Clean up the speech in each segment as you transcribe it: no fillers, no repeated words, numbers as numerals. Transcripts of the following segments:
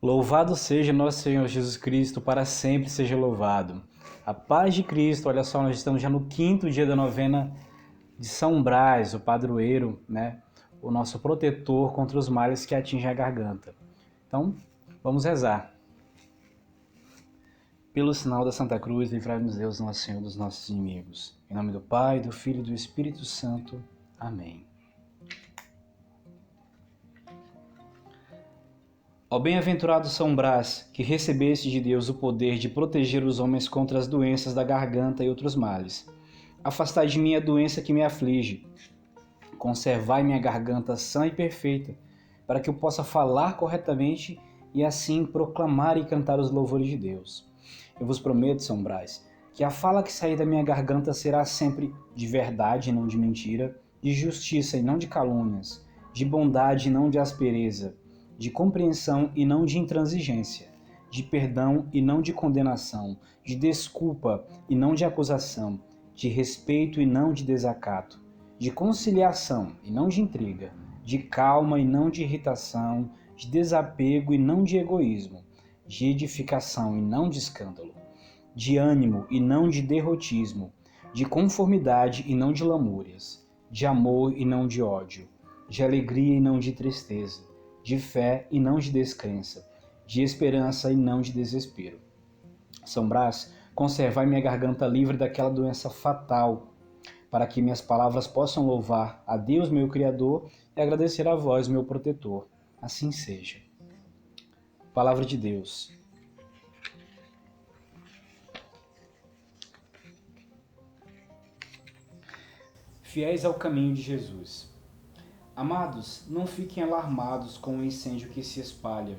Louvado seja nosso Senhor Jesus Cristo, para sempre seja louvado. A paz de Cristo, olha só, nós estamos já no 5º dia da novena de São Brás, o padroeiro, né? O nosso protetor contra os males que atingem a garganta. Então, vamos rezar. Pelo sinal da Santa Cruz, livrai-nos Deus, nosso Senhor, dos nossos inimigos. Em nome do Pai, do Filho e do Espírito Santo. Amém. Ó bem-aventurado São Brás, que recebeste de Deus o poder de proteger os homens contra as doenças da garganta e outros males. Afastai de mim a doença que me aflige. Conservai minha garganta sã e perfeita, para que eu possa falar corretamente e assim proclamar e cantar os louvores de Deus. Eu vos prometo, São Brás, que a fala que sair da minha garganta será sempre de verdade e não de mentira, de justiça e não de calúnias, de bondade e não de aspereza, de compreensão e não de intransigência, de perdão e não de condenação, de desculpa e não de acusação, de respeito e não de desacato, de conciliação e não de intriga, de calma e não de irritação, de desapego e não de egoísmo, de edificação e não de escândalo, de ânimo e não de derrotismo, de conformidade e não de lamúrias, de amor e não de ódio, de alegria e não de tristeza, de fé e não de descrença, de esperança e não de desespero. São Brás, conservai minha garganta livre daquela doença fatal, para que minhas palavras possam louvar a Deus, meu Criador, e agradecer a vós, meu protetor. Assim seja. Palavra de Deus. Fiéis ao caminho de Jesus. Amados, não fiquem alarmados com o incêndio que se espalha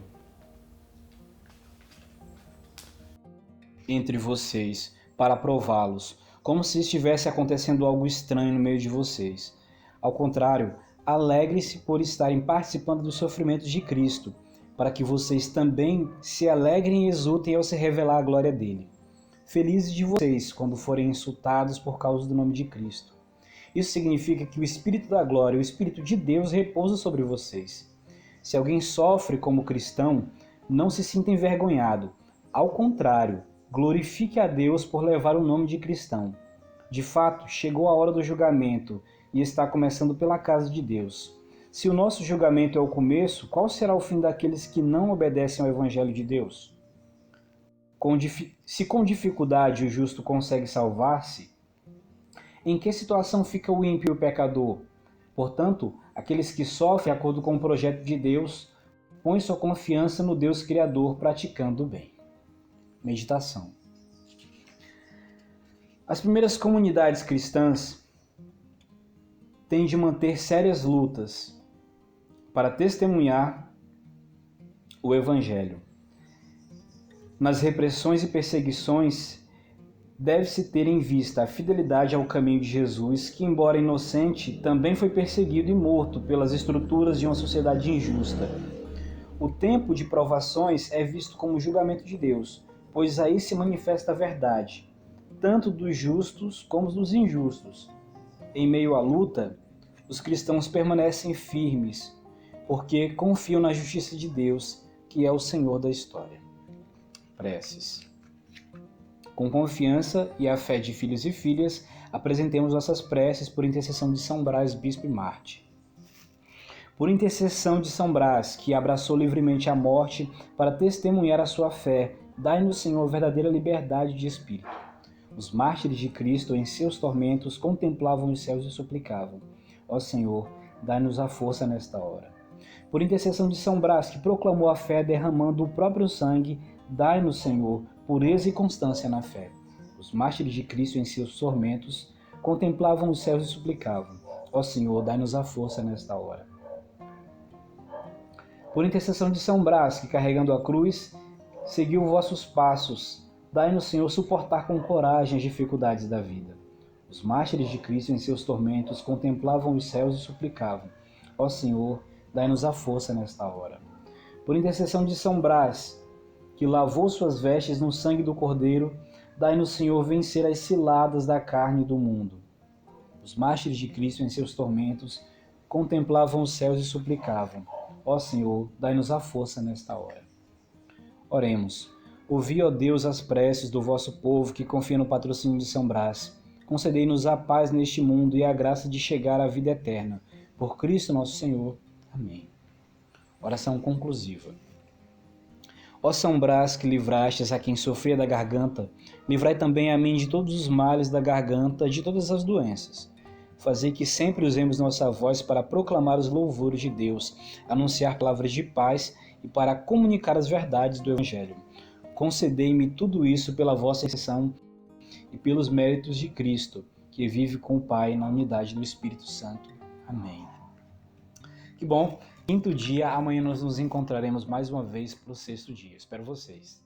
entre vocês para prová-los, como se estivesse acontecendo algo estranho no meio de vocês. Ao contrário, alegrem-se por estarem participando dos sofrimentos de Cristo, para que vocês também se alegrem e exultem ao se revelar a glória dele. Felizes de vocês quando forem insultados por causa do nome de Cristo. Isso significa que o Espírito da Glória, o Espírito de Deus, repousa sobre vocês. Se alguém sofre como cristão, não se sinta envergonhado. Ao contrário, glorifique a Deus por levar o nome de cristão. De fato, chegou a hora do julgamento e está começando pela casa de Deus. Se o nosso julgamento é o começo, qual será o fim daqueles que não obedecem ao Evangelho de Deus? Se com dificuldade o justo consegue salvar-se, em que situação fica o ímpio e o pecador? Portanto, aqueles que sofrem de acordo com o projeto de Deus, põem sua confiança no Deus Criador, praticando o bem. Meditação. As primeiras comunidades cristãs têm de manter sérias lutas para testemunhar o Evangelho. Nas repressões e perseguições, deve-se ter em vista a fidelidade ao caminho de Jesus, que, embora inocente, também foi perseguido e morto pelas estruturas de uma sociedade injusta. O tempo de provações é visto como julgamento de Deus, pois aí se manifesta a verdade, tanto dos justos como dos injustos. Em meio à luta, os cristãos permanecem firmes, porque confiam na justiça de Deus, que é o Senhor da história. Preces. Com confiança e a fé de filhos e filhas, apresentemos nossas preces por intercessão de São Brás, Bispo e Mártir. Por intercessão de São Brás, que abraçou livremente a morte para testemunhar a sua fé, dai-nos, Senhor, verdadeira liberdade de espírito. Os mártires de Cristo, em seus tormentos, contemplavam os céus e suplicavam: ó Senhor, dai-nos a força nesta hora. Por intercessão de São Brás, que proclamou a fé derramando o próprio sangue, dai-nos, Senhor, pureza e constância na fé. Os mártires de Cristo, em seus tormentos, contemplavam os céus e suplicavam: ó Senhor, dai-nos a força nesta hora. Por intercessão de São Brás, que carregando a cruz, seguiu vossos passos, dai-nos, Senhor, suportar com coragem as dificuldades da vida. Os mártires de Cristo, em seus tormentos, contemplavam os céus e suplicavam: ó Senhor, dai-nos a força nesta hora. Por intercessão de São Brás, que lavou suas vestes no sangue do Cordeiro, dai-nos, Senhor, vencer as ciladas da carne e do mundo. Os mártires de Cristo, em seus tormentos, contemplavam os céus e suplicavam: ó Senhor, dai-nos a força nesta hora. Oremos. Ouvi, ó Deus, as preces do vosso povo que confia no patrocínio de São Brás. Concedei-nos a paz neste mundo e a graça de chegar à vida eterna. Por Cristo nosso Senhor. Amém. Oração conclusiva. Ó São Brás, que livrastes a quem sofria da garganta, livrai também a mim de todos os males da garganta e de todas as doenças. Fazei que sempre usemos nossa voz para proclamar os louvores de Deus, anunciar palavras de paz e para comunicar as verdades do Evangelho. Concedei-me tudo isso pela vossa intercessão e pelos méritos de Cristo, que vive com o Pai na unidade do Espírito Santo. Amém. Que bom! Quinto dia, amanhã nós nos encontraremos mais uma vez para o sexto dia. Espero vocês.